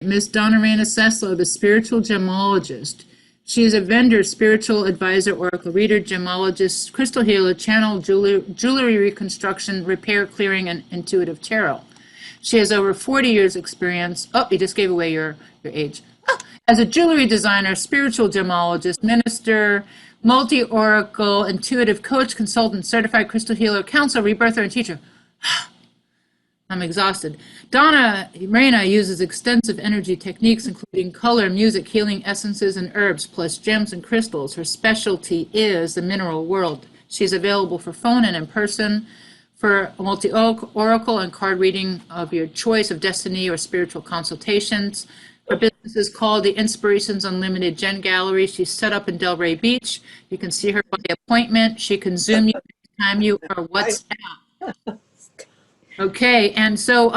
Miss Donnareyna Sessler, the spiritual gemologist. She is a vendor, spiritual advisor, oracle reader, gemologist, crystal healer, channel, jewelry reconstruction, repair, clearing, and intuitive tarot. She has over 40 years experience. Oh, you just gave away your age. As a jewelry designer, spiritual gemologist, minister, multi-oracle, intuitive coach, consultant, certified crystal healer, counselor, rebirther, and teacher. I'm exhausted. Donnareyna uses extensive energy techniques, including color, music, healing essences, and herbs, plus gems and crystals. Her specialty is the mineral world. She's available for phone and in person for a multi-oracle and card reading of your choice of destiny or spiritual consultations. Her business is called the Inspirations Unlimited Gen Gallery. She's set up in Delray Beach. You can see her by appointment. She can Zoom you anytime you or WhatsApp. Okay, and so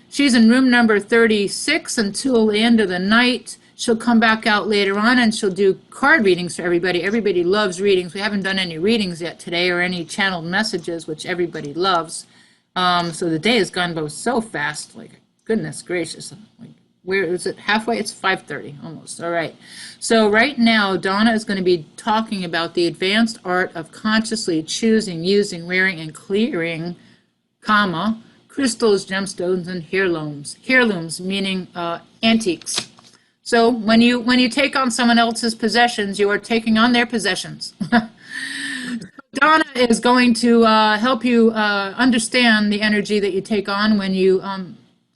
she's in room number 36 until the end of the night. She'll come back out later on and she'll do card readings for everybody. Everybody loves readings. We haven't done any readings yet today or any channeled messages, which everybody loves. So the day has gone by so fast, like goodness gracious. Like, where is it? Halfway? It's 5:30 almost. All right. So right now, Donna is going to be talking about the advanced art of consciously choosing, using, wearing, and clearing crystals, gemstones, and heirlooms. Heirlooms meaning antiques. So when you take on someone else's possessions, you are taking on their possessions. Donna is going to help you understand the energy that you take on when you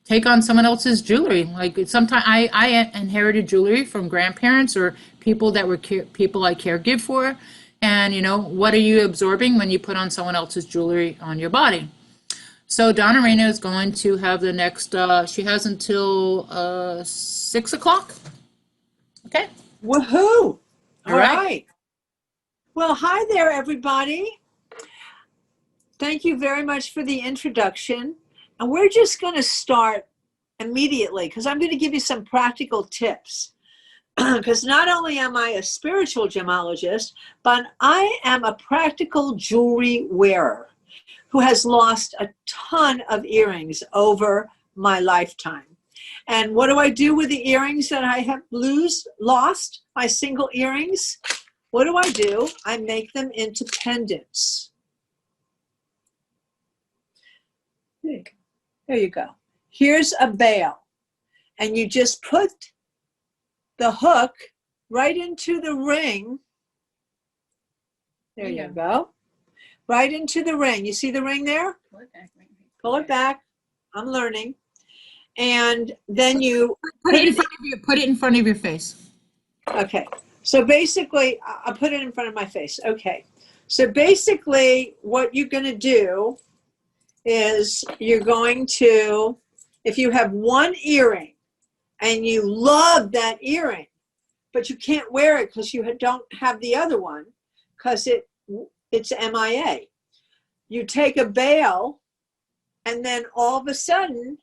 take on someone else's jewelry. Like sometimes I inherited jewelry from grandparents or people that were people I caregive for, and what are you absorbing when you put on someone else's jewelry on your body? So Donnareyna is going to have the next, she has until 6 o'clock. Okay. Woohoo! All right. right. Well, hi there, everybody. Thank you very much for the introduction. And we're just going to start immediately because I'm going to give you some practical tips. Because not only am I a spiritual gemologist, but I am a practical jewelry wearer who has lost a ton of earrings over my lifetime. And what do I do with the earrings that I have lost, my single earrings? What do? I make them into pendants. There you go. Here's a bail. And you just put the hook right into the ring. There you go. Right into the ring. You see the ring there? Pull it back. Pull it back. I'm learning. And then you put it in front of your face. Okay. So basically, I'll put it in front of my face. Okay. So basically, what you're going to do is you're going to, if you have one earring and you love that earring, but you can't wear it because you don't have the other one because it's MIA. You take a bail and then all of a sudden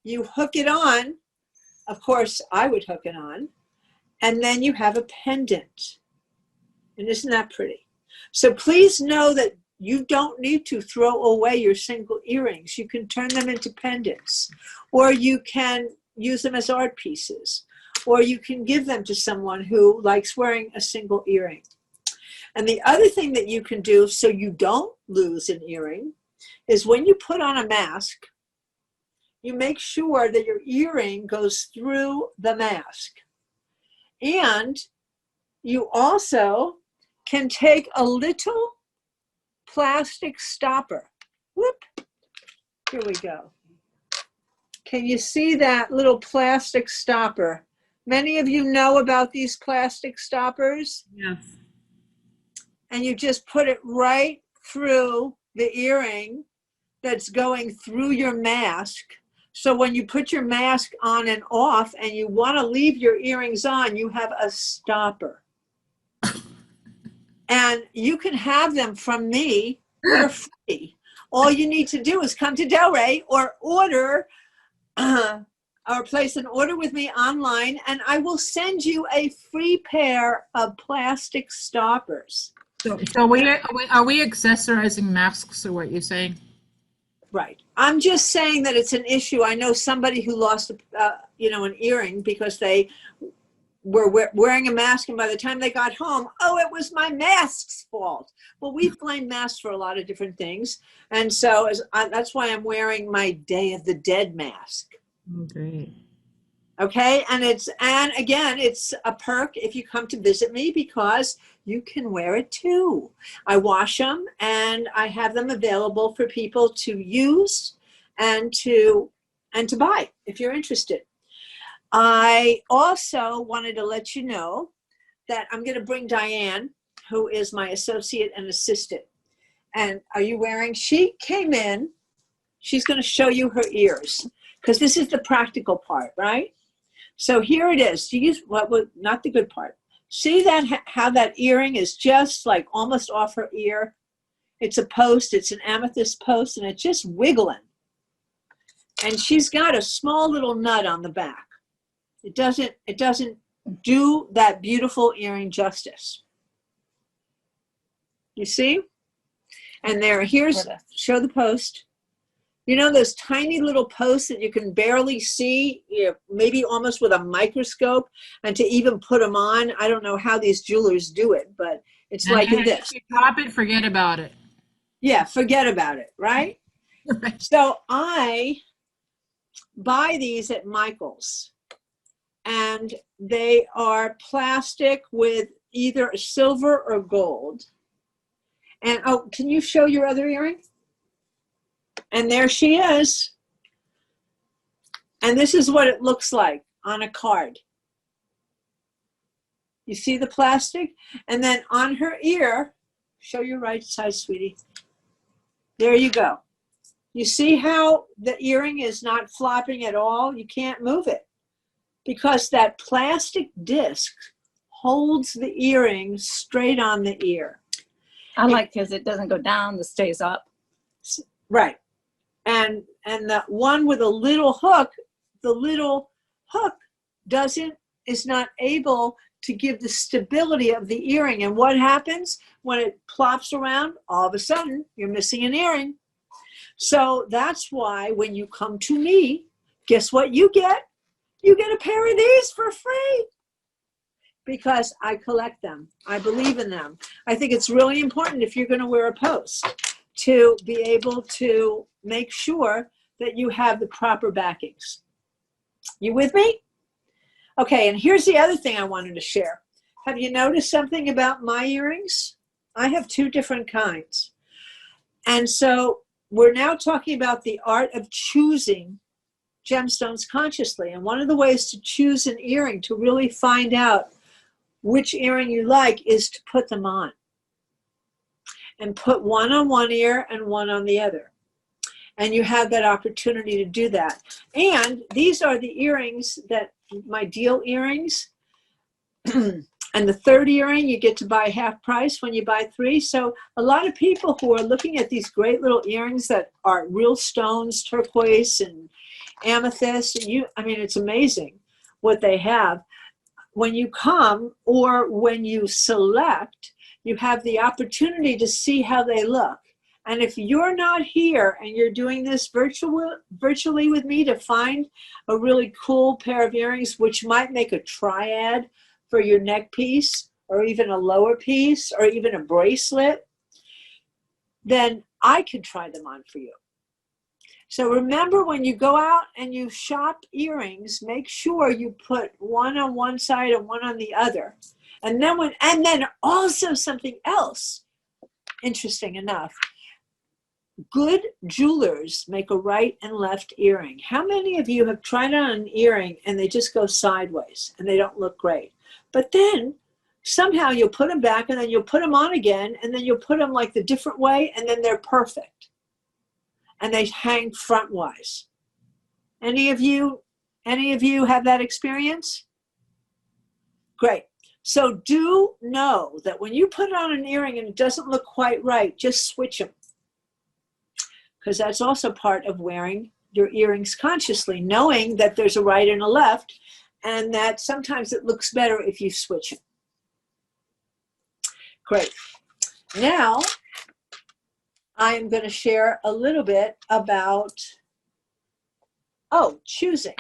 you hook it on. Of course, I would hook it on. And then you have a pendant. And isn't that pretty? So please know that you don't need to throw away your single earrings. You can turn them into pendants, or you can use them as art pieces, or you can give them to someone who likes wearing a single earring. And the other thing that you can do so you don't lose an earring is when you put on a mask, you make sure that your earring goes through the mask. And you also can take a little plastic stopper. Whoop. Here we go. Can you see that little plastic stopper? Many of you know about these plastic stoppers. Yes. And you just put it right through the earring that's going through your mask. So when you put your mask on and off and you want to leave your earrings on, you have a stopper. And you can have them from me for free. All you need to do is come to Delray or order or place an order with me online, and I will send you a free pair of plastic stoppers. So are we accessorizing masks, or what you're saying? Right. I'm just saying that it's an issue. I know somebody who lost, an earring because they were wearing a mask, and by the time they got home, oh, it was my mask's fault. Well, we blame masks for a lot of different things, and so that's why I'm wearing my Day of the Dead mask. Oh, great. Okay, and again, it's a perk if you come to visit me because you can wear it too. I wash them and I have them available for people to use and to buy if you're interested. I also wanted to let you know that I'm going to bring Diane, who is my associate and assistant. And are you wearing? She came in. She's going to show you her ears because this is the practical part, right? So here it is. Not the good part. See that how that earring is just like almost off her ear? It's a post. It's an amethyst post, and it's just wiggling. And she's got a small little nut on the back. It doesn't do that beautiful earring justice. You see? And show the post. You know those tiny little posts that you can barely see, maybe almost with a microscope, and to even put them on, I don't know how these jewelers do it, but it's like this. If you drop it, forget about it. Yeah, forget about it, right? So I buy these at Michael's, and they are plastic with either silver or gold. And can you show your other earring? And there she is. And this is what it looks like on a card. You see the plastic? And then on her ear, show your right side, sweetie. There you go. You see how the earring is not flopping at all? You can't move it because that plastic disc holds the earring straight on the ear. I like because it doesn't go down, it stays up. Right. And the one with a little hook, the little hook is not able to give the stability of the earring. And what happens when it plops around? All of a sudden, you're missing an earring. So that's why when you come to me, guess what you get? You get a pair of these for free because I collect them. I believe in them. I think it's really important if you're going to wear a post to be able to make sure that you have the proper backings. You with me? Okay, and here's the other thing I wanted to share. Have you noticed something about my earrings? I have two different kinds. And so we're now talking about the art of choosing gemstones consciously. And one of the ways to choose an earring, to really find out which earring you like, is to put them on. And put one on one ear and one on the other. And you have that opportunity to do that. And these are the earrings that my deal earrings. And the third earring, you get to buy half price when you buy three. So a lot of people who are looking at these great little earrings that are real stones, turquoise and amethyst, it's amazing what they have. When you come or when you select, you have the opportunity to see how they look. And if you're not here and you're doing this virtually with me to find a really cool pair of earrings, which might make a triad for your neck piece or even a lower piece or even a bracelet, then I can try them on for you. So remember, when you go out and you shop earrings, make sure you put one on one side and one on the other. And then also something else, interesting enough, good jewelers make a right and left earring. How many of you have tried on an earring and they just go sideways and they don't look great? But then somehow you'll put them back and then you'll put them on again and then you'll put them like the different way and then they're perfect. And they hang frontwise. Any of you have that experience? Great. So do know that when you put on an earring and it doesn't look quite right, just switch them. Because that's also part of wearing your earrings consciously, knowing that there's a right and a left, and that sometimes it looks better if you switch them. Great. Now, I am going to share a little bit about, choosing.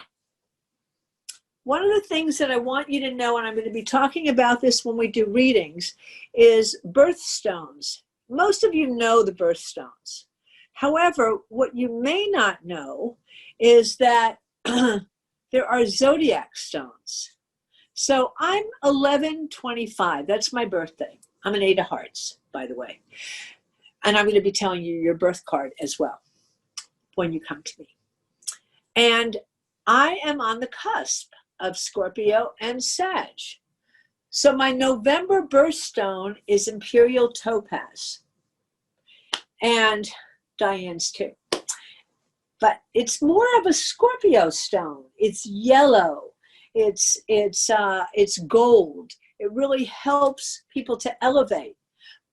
One of the things that I want you to know, and I'm going to be talking about this when we do readings, is birthstones. Most of you know the birthstones. However, what you may not know is that there are zodiac stones. So I'm 11/25. That's my birthday. I'm an 8 of hearts, by the way. And I'm going to be telling you your birth card as well when you come to me. And I am on the cusp of Scorpio and Sag. So my November birthstone is Imperial Topaz. And Diane's too. But it's more of a Scorpio stone. It's yellow. It's gold. It really helps people to elevate.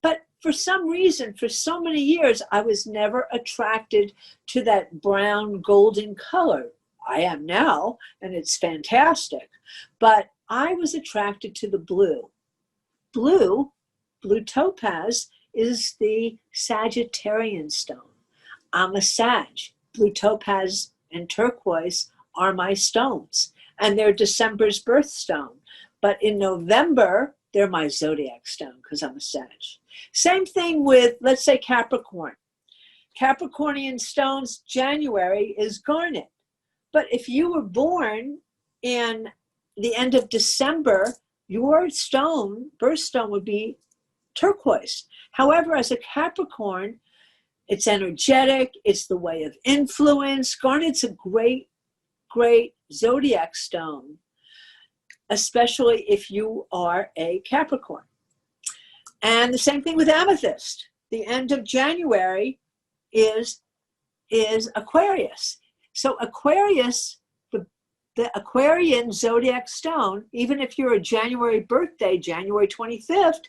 But for some reason, for so many years, I was never attracted to that brown golden color. I am now, and it's fantastic. But I was attracted to the blue. Blue topaz, is the Sagittarian stone. I'm a Sag. Blue topaz and turquoise are my stones, and they're December's birthstone. But in November, they're my zodiac stone because I'm a Sag. Same thing with, let's say, Capricorn. Capricornian stones, January is garnet. But if you were born in the end of December, your birthstone would be turquoise. However, as a Capricorn, it's energetic, it's the way of influence. Garnet's a great, great zodiac stone, especially if you are a Capricorn. And the same thing with amethyst. The end of January is Aquarius. So Aquarius, the Aquarian zodiac stone, even if you're a January birthday, January 25th,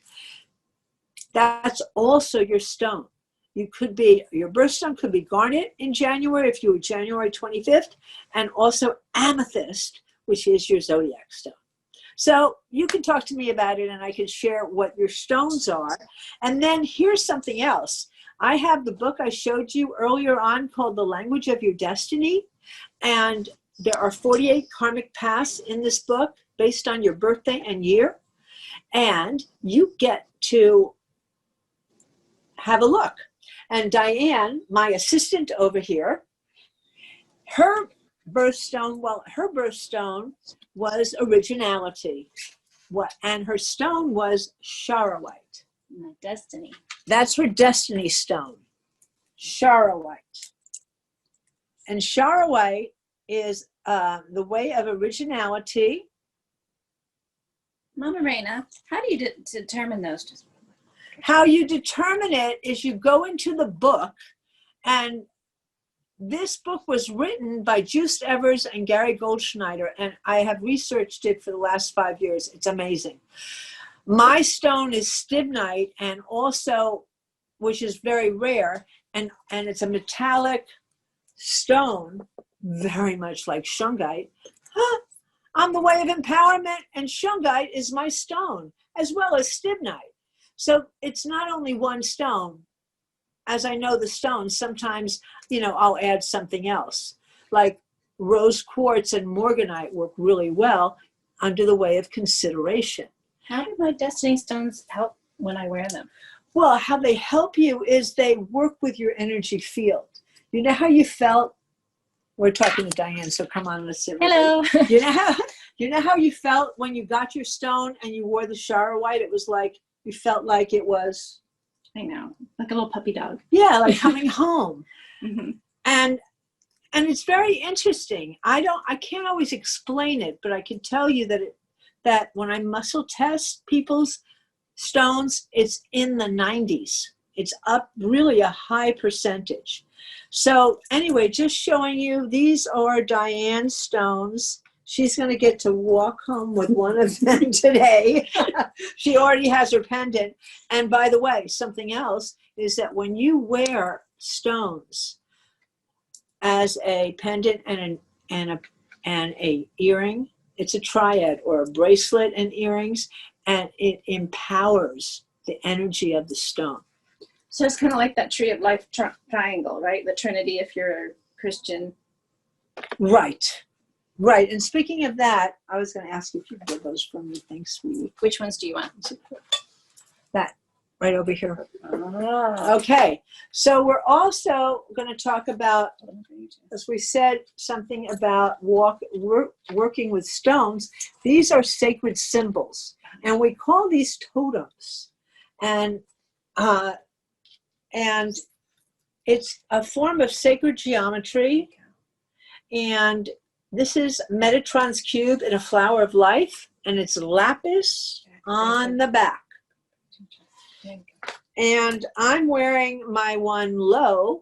that's also your stone. Your birthstone could be garnet in January if you were January 25th, and also amethyst, which is your zodiac stone. So you can talk to me about it and I can share what your stones are. And then here's something else. I have the book I showed you earlier on called The Language of Your Destiny. And there are 48 karmic paths in this book based on your birthday and year. And you get to have a look. And Diane, my assistant over here, her birthstone was originality. And her stone was charoite. My destiny. That's her destiny stone, charoite. And charoite is the way of originality. Mama Raina, how do you determine those? How you determine it is you go into the book, and this book was written by Just Evers and Gary Goldschneider, and I have researched it for the last 5 years. It's amazing. My stone is stibnite, and also, which is very rare, and it's a metallic stone, very much like shungite. I'm the way of empowerment, and shungite is my stone, as well as stibnite. So it's not only one stone. As I know the stones, sometimes, I'll add something else. Like rose quartz and morganite work really well under the way of consideration. How do my destiny stones help when I wear them? Well, how they help you is they work with your energy field. You know how you felt? We're talking to Diane, so come on, let's sit. Hello. You know how you felt when you got your stone and you wore the charoite? It was like, you felt like it was, I know, like a little puppy dog. Yeah, like coming home. Mm-hmm. And it's very interesting. I can't always explain it, but I can tell you that when I muscle test people's stones, it's in the 90s. It's up really a high percentage. So anyway, just showing you, these are Diane's stones. She's going to get to walk home with one of them today. She already has her pendant. And by the way, something else is that when you wear stones as a pendant and a earring, it's a triad, or a bracelet and earrings, and it empowers the energy of the stone. So it's kind of like that tree of life triangle, right? The Trinity, if you're a Christian. Right. Right. And speaking of that, I was going to ask you if you could get those from me. Thanks, sweetie. Which ones do you want? That right over here. Oh. Okay. So we're also going to talk about, as we said, something about working with stones. These are sacred symbols, and we call these totems. And it's a form of sacred geometry. And this is Metatron's cube in a flower of life, and it's lapis on the back. And I'm wearing my one low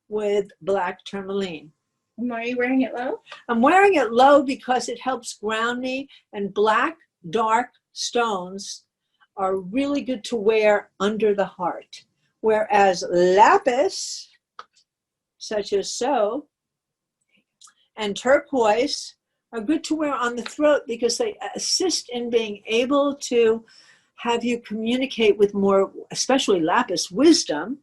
with black tourmaline. Are you wearing it low? I'm wearing it low because it helps ground me, and black, dark stones are really good to wear under the heart. Whereas lapis, such as so, and turquoise are good to wear on the throat because they assist in being able to have you communicate with more, especially lapis, wisdom,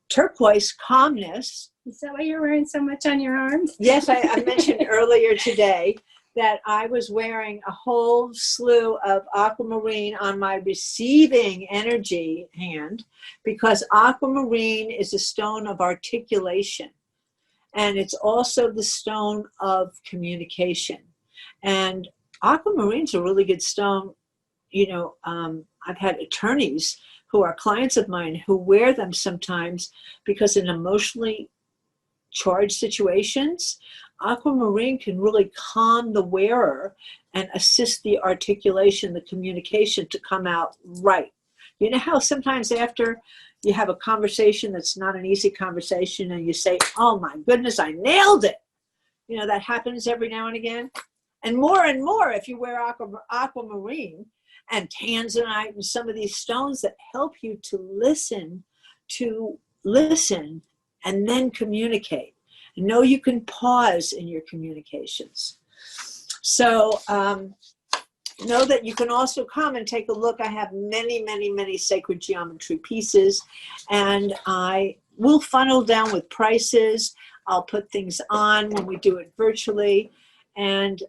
turquoise, calmness. Is that why you're wearing so much on your arms? Yes, I mentioned earlier today that I was wearing a whole slew of aquamarine on my receiving energy hand because aquamarine is a stone of articulation. And it's also the stone of communication. And aquamarine's a really good stone. You know, I've had attorneys who are clients of mine who wear them sometimes because in emotionally charged situations, aquamarine can really calm the wearer and assist the articulation, the communication to come out right. You know how sometimes after you have a conversation that's not an easy conversation and you say, oh my goodness, I nailed it. You know, that happens every now and again. And more if you wear aquamarine and tanzanite and some of these stones that help you to listen and then communicate. Know you can pause in your communications. So know that you can also come and take a look. I have many sacred geometry pieces, and I will funnel down with prices. I'll put things on when we do it virtually. And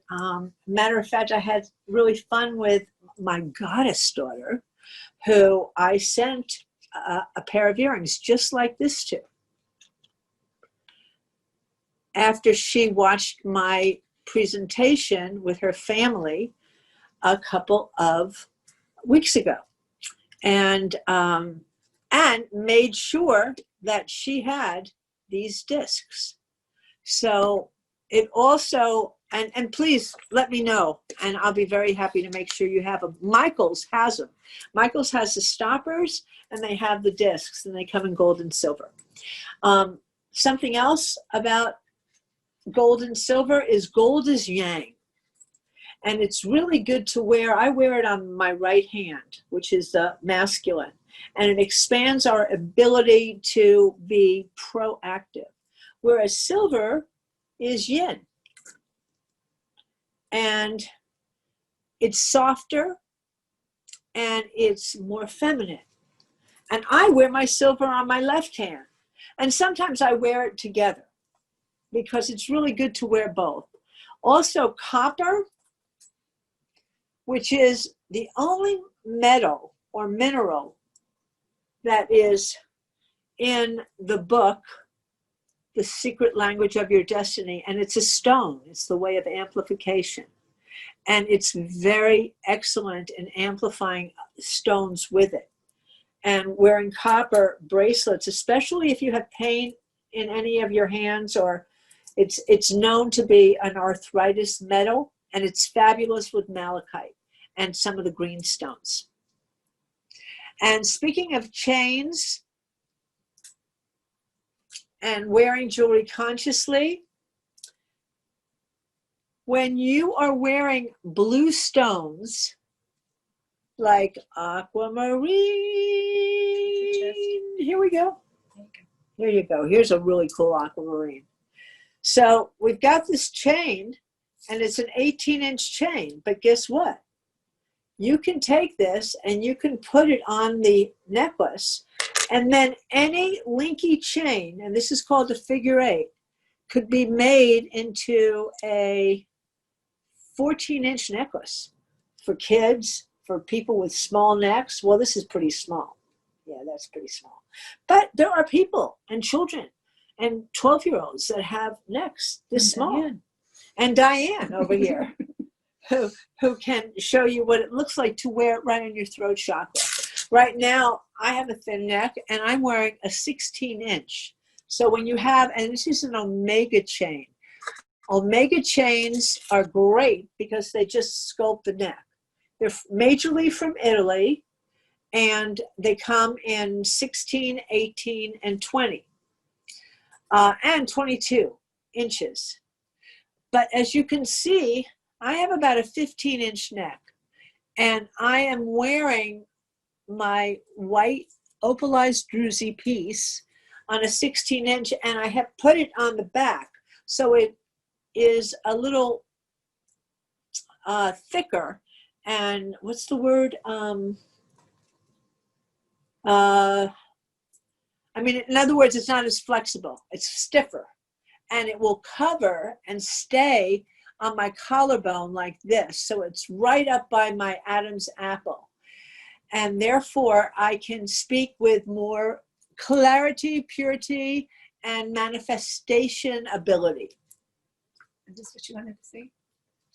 matter of fact, I had really fun with my goddess daughter, who I sent a pair of earrings just like this to, after she watched my presentation with her family a couple of weeks ago, and made sure that she had these discs. So it also, and please let me know, and I'll be very happy to make sure you have them. Michael's has them. Michael's has the stoppers, and they have the discs, and they come in gold and silver. Something else about gold and silver is gold is yang. And it's really good to wear. I wear it on my right hand, which is the masculine. And it expands our ability to be proactive. Whereas silver is yin. And it's softer and it's more feminine. And I wear my silver on my left hand. And sometimes I wear it together because it's really good to wear both. Also, copper, which is the only metal or mineral that is in the book, The Secret Language of Your Destiny. And it's a stone. It's the way of amplification. And it's very excellent in amplifying stones with it. And wearing copper bracelets, especially if you have pain in any of your hands, or it's known to be an arthritis metal, and it's fabulous with malachite and some of the green stones. And speaking of chains and wearing jewelry consciously, when you are wearing blue stones like aquamarine, here we go. Here you go. Here's a really cool aquamarine. So we've got this chain, and it's an 18-inch chain, but guess what? You can take this and you can put it on the necklace And then any linky chain, and this is called a figure 8, could be made into a 14-inch necklace for kids, for people with small necks. Well, this is pretty small. Yeah, that's pretty small. But there are people and children and 12-year-olds that have necks this small. And Diane over here, who can show you what it looks like to wear it right on your throat chakra. Right now, I have a thin neck, and I'm wearing a 16-inch. So when you have, and this is an omega chain. Omega chains are great because they just sculpt the neck. They're majorly from Italy, and they come in 16, 18, and 20, and 22 inches. But as you can see, I have about a 15-inch neck, and I am wearing my white opalized druzy piece on a 16-inch, and I have put it on the back, so it is a little thicker, and what's the word? I mean, in other words, it's not as flexible. It's stiffer, and it will cover and stay on my collarbone like this, so it's right up by my Adam's apple. And therefore, I can speak with more clarity, purity, and manifestation ability. Is this what you wanted to say?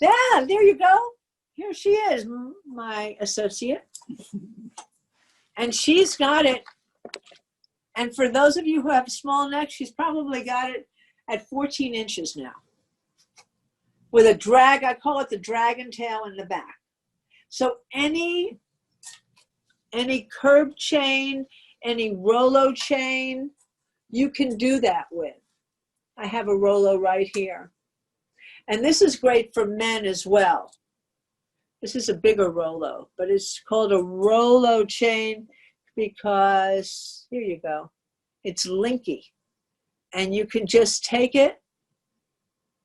Yeah, there you go. Here she is, my associate. And she's got it. And for those of you who have a small neck, she's probably got it at 14 inches now. With a drag, I call it the dragon tail in the back. So any curb chain, any Rolo chain, you can do that with. I have a Rolo right here. And this is great for men as well. This is a bigger Rolo, but it's called a Rolo chain because, here you go, it's linky. And you can just take it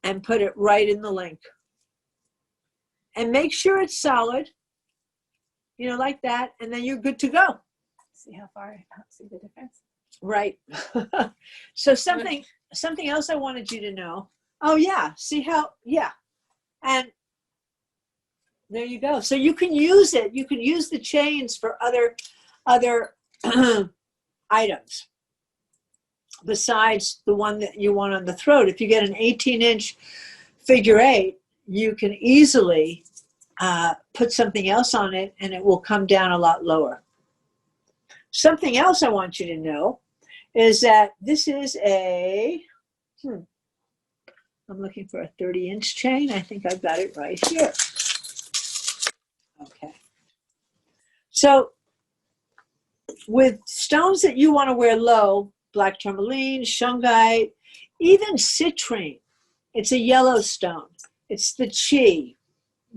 and put it right in the link. And make sure it's solid, you know, like that, and then you're good to go. See how far I see the difference. Right. So something else I wanted you to know. Oh yeah, see how, yeah. And there you go. So you can use it. You can use the chains for other items besides the one that you want on the throat. If you get an 18-inch figure 8, you can easily put something else on it, and it will come down a lot lower. Something else I want you to know is that this is a, I'm looking for a 30-inch chain. I think I've got it right here. Okay. So with stones that you want to wear low, black tourmaline, shungite, even citrine, it's a yellow stone. It's the chi,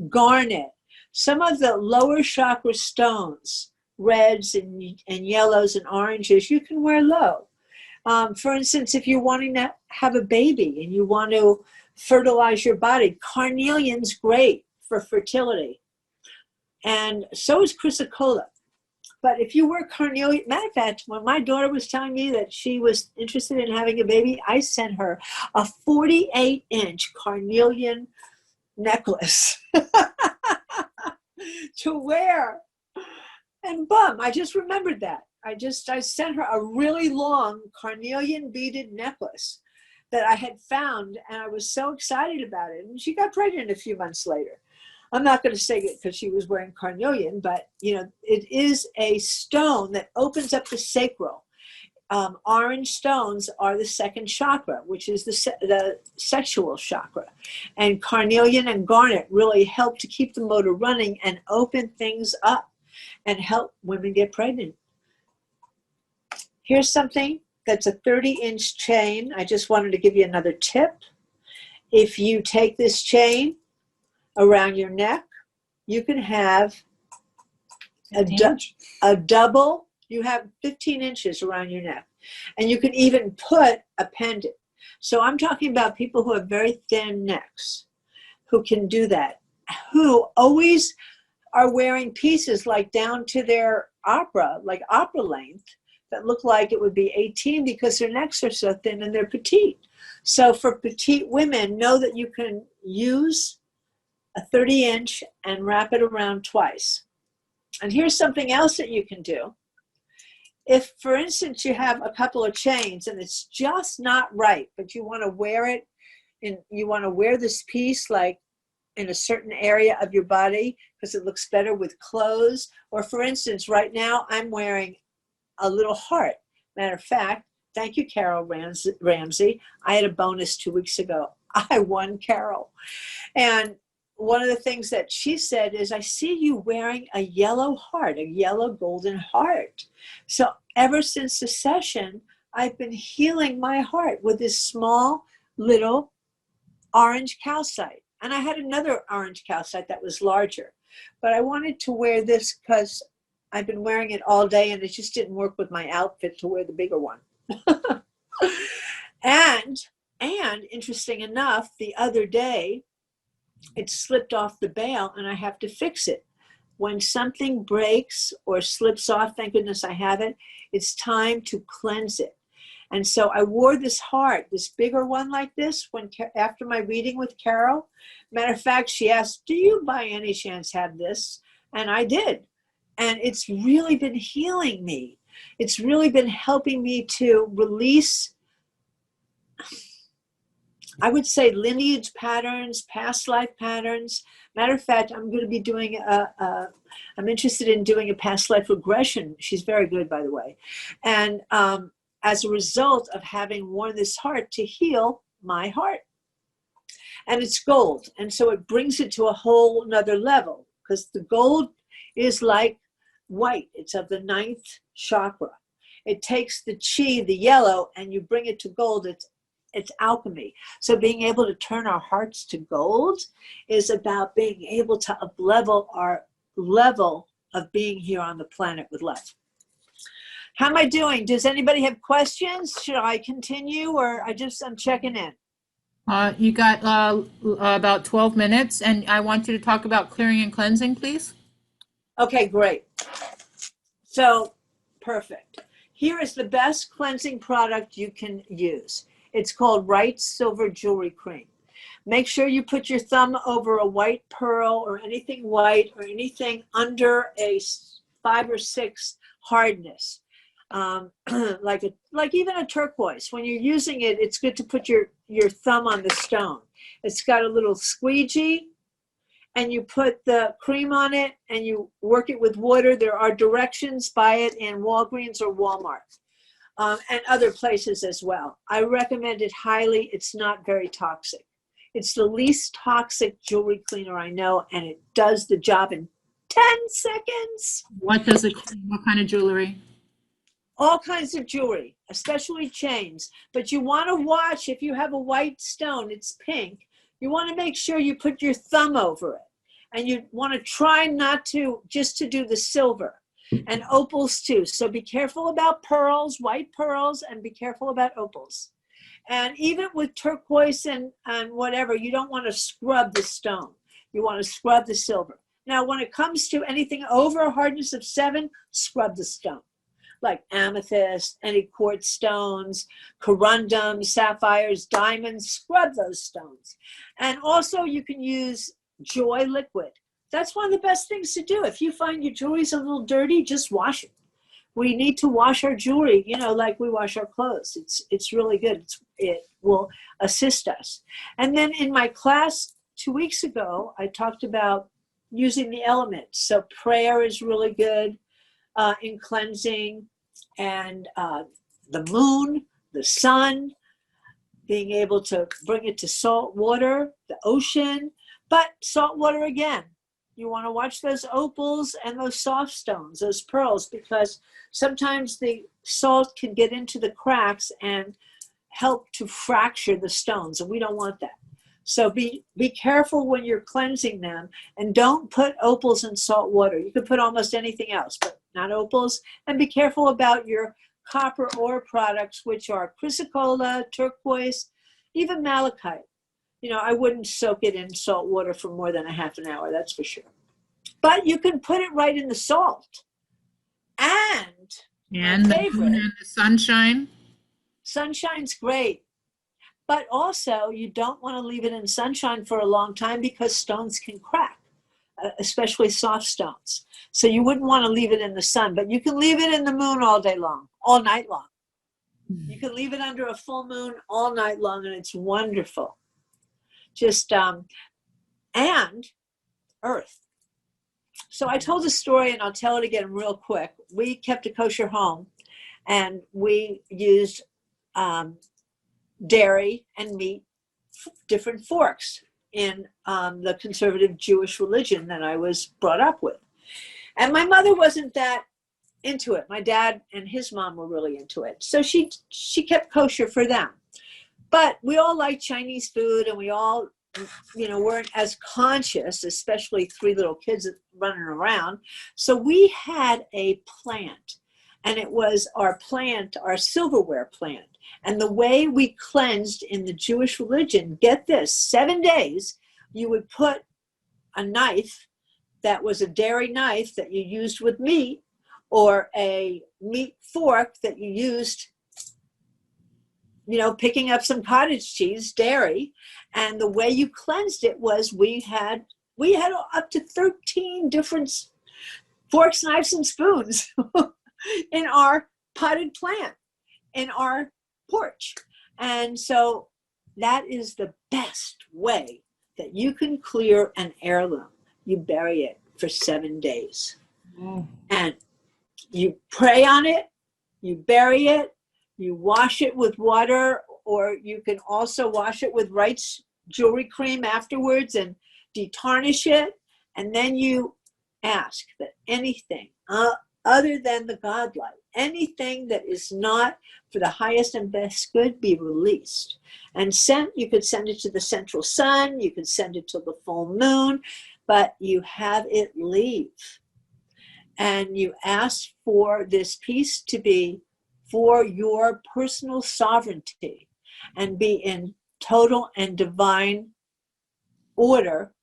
garnet. Some of the lower chakra stones, reds and yellows and oranges, you can wear low. For instance, if you're wanting to have a baby and you want to fertilize your body, carnelian's great for fertility. And so is chrysocolla. But if you wear carnelian, matter of fact, when my daughter was telling me that she was interested in having a baby, I sent her a 48-inch carnelian necklace to wear. And I just remembered that. I sent her a really long carnelian beaded necklace that I had found, and I was so excited about it. And she got pregnant a few months later. I'm not going to say it because she was wearing carnelian, but you know, it is a stone that opens up the sacral. Orange stones are the second chakra, which is the sexual chakra. And carnelian and garnet really help to keep the motor running and open things up and help women get pregnant. Here's something that's a 30-inch chain. I just wanted to give you another tip. If you take this chain around your neck, you can have a double. You have 15 inches around your neck, and you can even put a pendant. So I'm talking about people who have very thin necks who can do that, who always are wearing pieces like down to their opera, like opera length, that look like it would be 18 because their necks are so thin and they're petite. So for petite women, know that you can use a 30-inch and wrap it around twice. And here's something else that you can do. If, for instance, you have a couple of chains and it's just not right, but you want to wear it, and you want to wear this piece like in a certain area of your body because it looks better with clothes. Or for instance, right now I'm wearing a little heart. Matter of fact, thank you, Carol Ramsey. I had a bonus 2 weeks ago. I won, Carol. And one of the things that she said is, I see you wearing a yellow heart, a yellow golden heart. So ever since the session, I've been healing my heart with this small little orange calcite. And I had another orange calcite that was larger. But I wanted to wear this because I've been wearing it all day and it just didn't work with my outfit to wear the bigger one. And interesting enough, the other day, it slipped off the bail and I have to fix it. When something breaks or slips off, thank goodness I have it, it's time to cleanse it. And so I wore this heart, this bigger one like this, after my reading with Carol. Matter of fact, she asked, do you by any chance have this? And I did. And it's really been healing me. It's really been helping me to release, I would say, lineage patterns, past life patterns. Matter of fact, I'm going to be doing I'm interested in doing a past life regression. She's very good, by the way. And as a result of having worn this heart to heal my heart. And it's gold. And so it brings it to a whole nother level because the gold is like white. It's of the 9th chakra. It takes the chi, the yellow, and you bring it to gold. It's alchemy. So being able to turn our hearts to gold is about being able to up-level our level of being here on the planet with love. How am I doing? Does anybody have questions? Should I continue or I'm checking in? You got about 12 minutes, and I want you to talk about clearing and cleansing, please. Okay, great. So, perfect. Here is the best cleansing product you can use. It's called Right Silver Jewelry Cream. Make sure you put your thumb over a white pearl or anything white or anything under a 5 or 6 hardness. Like even a turquoise. When you're using it, it's good to put your thumb on the stone. It's got a little squeegee, and you put the cream on it, and you work it with water. There are directions. Buy it in Walgreens or Walmart, and other places as well. I recommend it highly. It's not very toxic. It's the least toxic jewelry cleaner I know, and it does the job in 10 seconds. What does it clean? What kind of jewelry? All kinds of jewelry, especially chains. But you want to watch, if you have a white stone, it's pink, you want to make sure you put your thumb over it. And you want to try not to, just to do the silver. And opals too. So be careful about pearls, white pearls, and be careful about opals. And even with turquoise and whatever, you don't want to scrub the stone. You want to scrub the silver. Now, when it comes to anything over a hardness of 7, scrub the stone. Like amethyst, any quartz stones, corundum, sapphires, diamonds, scrub those stones. And also you can use joy liquid. That's one of the best things to do. If you find your jewelry's a little dirty, just wash it. We need to wash our jewelry, like we wash our clothes. It's really good. It will assist us. And then in my class 2 weeks ago, I talked about using the elements. So prayer is really good in cleansing, and the moon, the sun, being able to bring it to salt water, the ocean, but salt water again. You want to watch those opals and those soft stones, those pearls, because sometimes the salt can get into the cracks and help to fracture the stones, and we don't want that. So be careful when you're cleansing them, and don't put opals in salt water. You can put almost anything else, but not opals. And be careful about your copper ore products, which are chrysocolla, turquoise, even malachite. I wouldn't soak it in salt water for more than a half an hour, that's for sure. But you can put it right in the salt. And And the moon favorite. and the sunshine. Sunshine's great, but also you don't want to leave it in sunshine for a long time because stones can crack, especially soft stones. So you wouldn't want to leave it in the sun, but you can leave it in the moon all day long, all night long. You can leave it under a full moon all night long, and it's wonderful. Just, and earth. So I told a story, and I'll tell it again real quick. We kept a kosher home, and we used dairy and meat, different forks in the conservative Jewish religion that I was brought up with. And my mother wasn't that into it. My dad and his mom were really into it. So she kept kosher for them. But we all liked Chinese food, and we all, weren't as conscious, especially three little kids running around. So we had a plant, and it was our plant, our silverware plant. And the way we cleansed in the Jewish religion, get this, 7 days, you would put a knife that was a dairy knife that you used with meat, or a meat fork that you used, picking up some cottage cheese, dairy. And the way you cleansed it was we had up to 13 different forks, knives, and spoons in our potted plant, in our porch. And so that is the best way that you can clear an heirloom. You bury it for 7 days. And you pray on it, you bury it, you wash it with water, or you can also wash it with Wright's jewelry cream afterwards and detarnish it. And then you ask that anything other than the godlike, anything that is not for the highest and best good, be released. And you could send it to the central sun, you could send it to the full moon, but you have it leave. And you ask for this piece to be for your personal sovereignty and be in total and divine order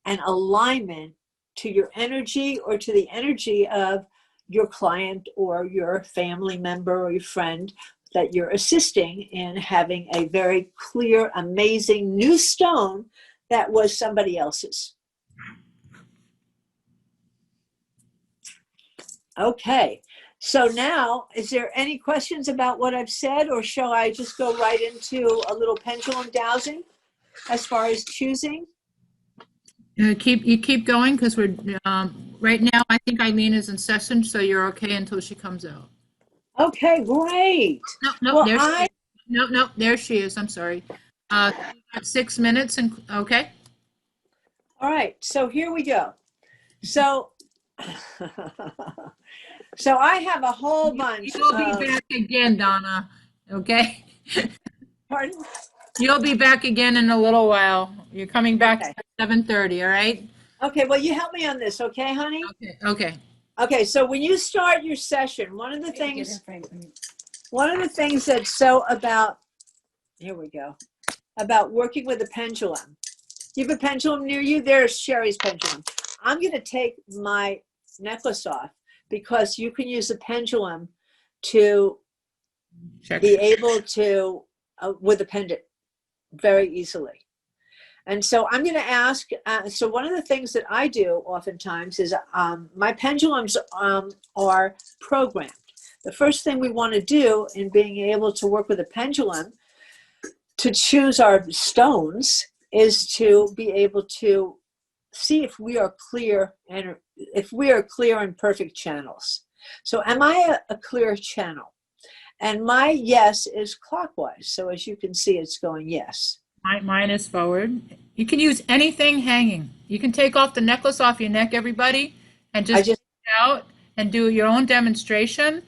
and alignment to your energy or to the energy of your client or your family member or your friend that you're assisting in having a very clear, amazing new stone that was somebody else's. Okay, so now, is there any questions about what I've said, or shall I just go right into a little pendulum dowsing as far as choosing? You keep going, because we're right now. I think Eileen is in session, so you're okay until she comes out. Okay, great. No, Well, there she is. No, there she is. I'm sorry. We got 6 minutes, and okay. All right, so here we go. So, so I have a whole bunch. You'll be back again, Donna. Okay. Pardon? You'll be back again in a little while. You're coming back Okay. at 7:30. All right. Okay, well, you help me on this, okay, honey? Okay. Okay, so when you start your session, one of the things that's so about, here we go, about working with a pendulum. You have a pendulum near you? There's Sheri's pendulum. I'm going to take my necklace off because you can use a pendulum to be able to, with a pendant, very easily. And so I'm going to ask, so one of the things that I do oftentimes is my pendulums are programmed. The first thing we want to do in being able to work with a pendulum to choose our stones is to be able to see if we are clear and if we are clear and perfect channels. So am I a clear channel? And my yes is clockwise. So as you can see, it's going yes. Mine is forward. You can use anything hanging. You can take off the necklace off your neck, everybody, and just pull it out and do your own demonstration.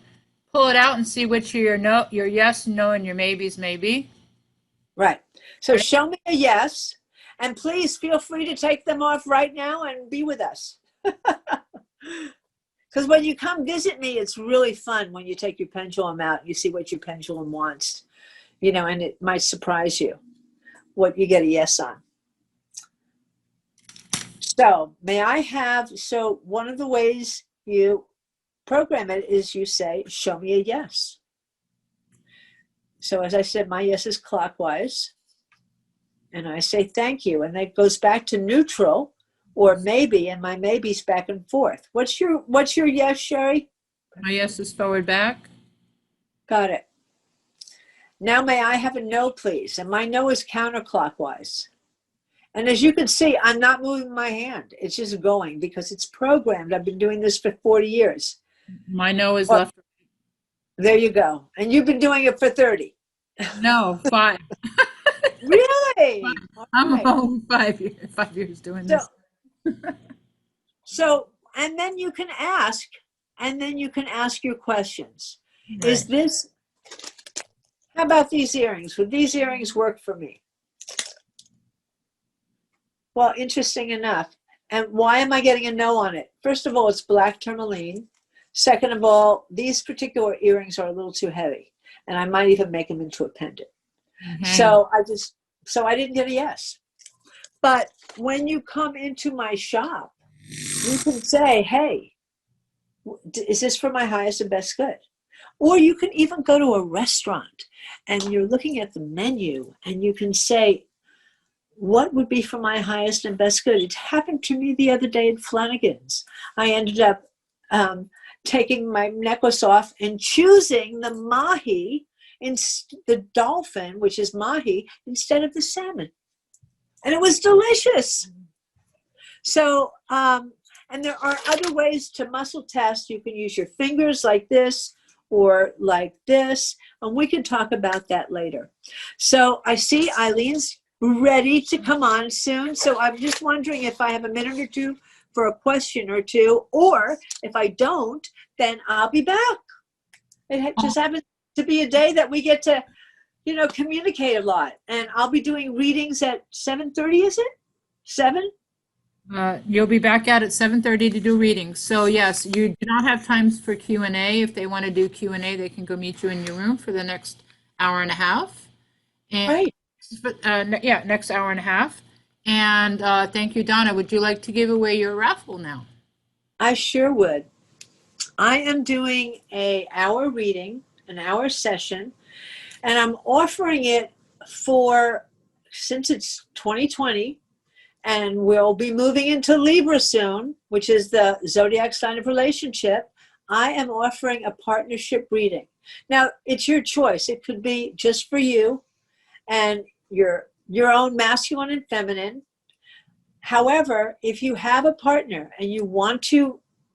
Pull it out and see which are your yes, no, and your maybes, maybe. Right. So show me a yes, and please feel free to take them off right now and be with us. Because when you come visit me, it's really fun when you take your pendulum out and you see what your pendulum wants, and it might surprise you what you get a yes on. So one of the ways you program it is you say, show me a yes. So as I said, my yes is clockwise. And I say, thank you. And that goes back to neutral or maybe, and my maybe's back and forth. What's your yes, Sheri? My yes is forward back. Got it. Now may I have a no, please? And my no is counterclockwise. And as you can see, I'm not moving my hand. It's just going because it's programmed. I've been doing this for 40 years. My no is left. There you go. And you've been doing it for 30. No, 5. Really? I'm All right. only 5 years doing this. So, and then you can ask your questions. Right. Is this, how about these earrings? Would these earrings work for me? Well, interesting enough. And why am I getting a no on it? First of all, it's black tourmaline. Second of all, these particular earrings are a little too heavy, and I might even make them into a pendant. So I didn't get a yes. But when you come into my shop, you can say, hey, is this for my highest and best good? Or you can even go to a restaurant and you're looking at the menu and you can say, what would be for my highest and best good? It happened to me the other day at Flanagan's. I ended up taking my necklace off and choosing the mahi, the dolphin, which is mahi, instead of the salmon. And it was delicious. So, and there are other ways to muscle test. You can use your fingers like this or like this, and we can talk about that later. So I see Eileen's ready to come on soon. So I'm just wondering if I have a minute or two for a question or two, or if I don't, then I'll be back. It just happens to be a day that we get to, communicate a lot. And I'll be doing readings at 7:30, is it? 7? You'll be back out at 7:30 to do readings. So yes, you do not have times for Q&A. If they want to do Q&A, they can go meet you in your room for the next hour and a half. And, Right. Next hour and a half. And thank you, Donna. Would you like to give away your raffle now? I sure would. I am doing an hour reading, an hour session, and I'm offering it since it's 2020, and we'll be moving into Libra soon, which is the zodiac sign of relationship. I am offering a partnership reading. Now, it's your choice. It could be just for you and your own masculine and feminine. However, if you have a partner and you want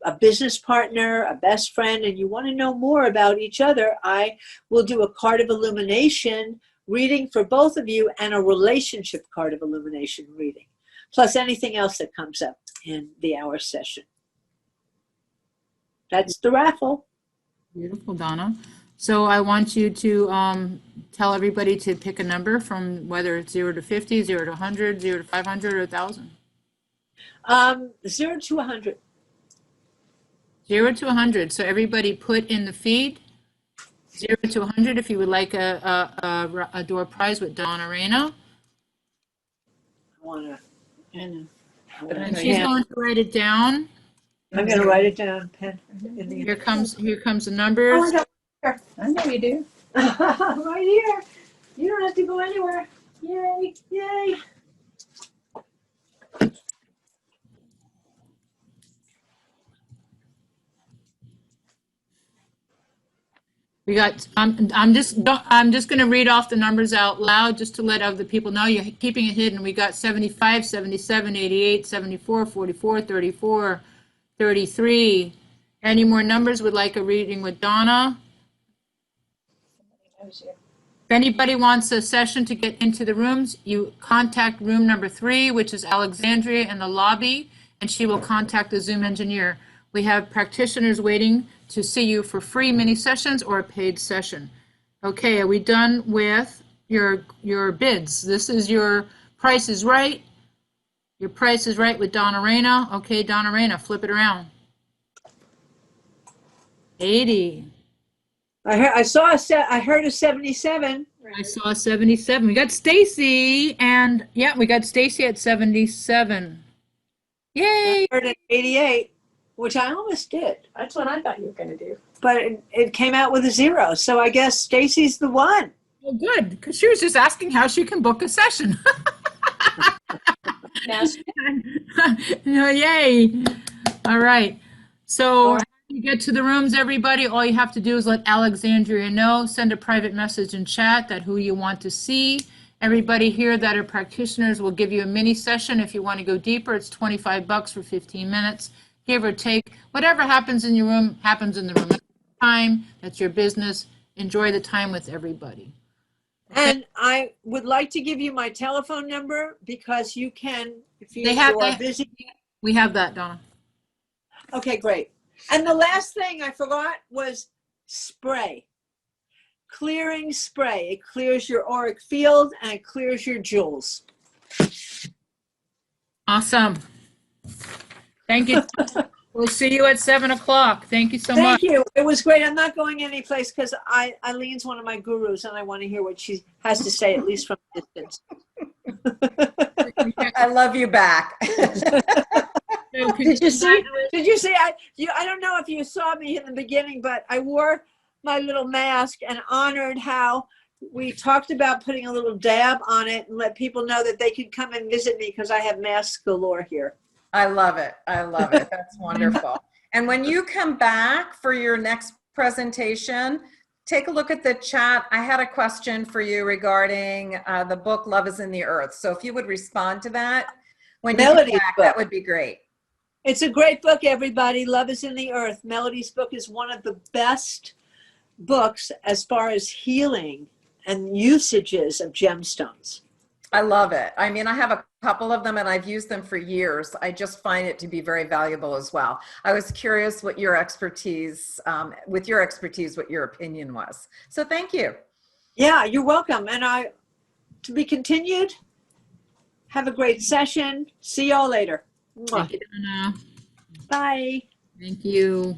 a business partner, a best friend, and you want to know more about each other, I will do a card of illumination reading for both of you and a relationship card of illumination reading, plus anything else that comes up in the hour session. That's the raffle. Beautiful, Donna. So I want you to tell everybody to pick a number from whether it's 0 to 50, 0 to 100, 0 to 500, or 1,000. 0 to 100. 0 to 100. So everybody put in the feed 0 to 100 if you would like a door prize with Donnareyna. And she's going to write it down. I'm going to write it down. Pen. Here comes the numbers. I know you do. Right here. You don't have to go anywhere. Yay, yay. We got. I'm just going to read off the numbers out loud just to let other people know you're keeping it hidden. We got 75, 77, 88, 74, 44, 34, 33. Any more numbers would like a reading with Donna? If anybody wants a session to get into the rooms, you contact room number 3, which is Alexandria in the lobby, and she will contact the Zoom engineer. We have practitioners waiting to see you for free mini sessions or a paid session. Okay, are we done with your bids? This is your Price is Right. Your Price is Right with Donnareyna. Okay, Donnareyna, flip it around. 80. I heard a 77. I saw 77. We got Stacy, and yeah, we got Stacy at 77. Yay! I heard an 88. which I almost did, That's what I thought you were going to do. but it came out with a 0. So I guess Stacy's the one. Well, good, because she was just asking how she can book a session. Yes. Yay. All right. So All right. when you get to the rooms, everybody, all you have to do is let Alexandria know, send a private message in chat that who you want to see. Everybody here that are practitioners will give you a mini session. If you want to go deeper, it's $25 for 15 minutes, give or take. Whatever happens in your room happens in the room. That's time, that's your business. Enjoy the time with everybody. And I would like to give you my telephone number because you can, if They have you're that. busy. We have that, Donna. Okay, great. And the last thing I forgot was spray. Clearing spray. It clears your auric field and it clears your jewels. Awesome. Thank you. We'll see you at 7 o'clock. Thank you so much. Thank you. It was great. I'm not going anyplace because Eileen's one of my gurus and I want to hear what she has to say, at least from a distance. I love you back. Did you see? Did you see? I don't know if you saw me in the beginning, but I wore my little mask and honored how we talked about putting a little dab on it and let people know that they could come and visit me because I have masks galore here. I love it. I love it. That's wonderful. And when you come back for your next presentation, take a look at the chat. I had a question for you regarding the book Love is in the Earth. So if you would respond to that when you come Melody's back, book. that would be great. It's a great book, everybody. Love is in the Earth. Melody's book is one of the best books as far as healing and usages of gemstones. I love it. I mean, I have a couple of them and I've used them for years. I just find it to be very valuable as well. I was curious what your expertise, with your expertise, what your opinion was. So thank you. Yeah, you're welcome. And to be continued. Have a great session. See y'all later. Mwah. Thank you, Donna. Bye. Thank you.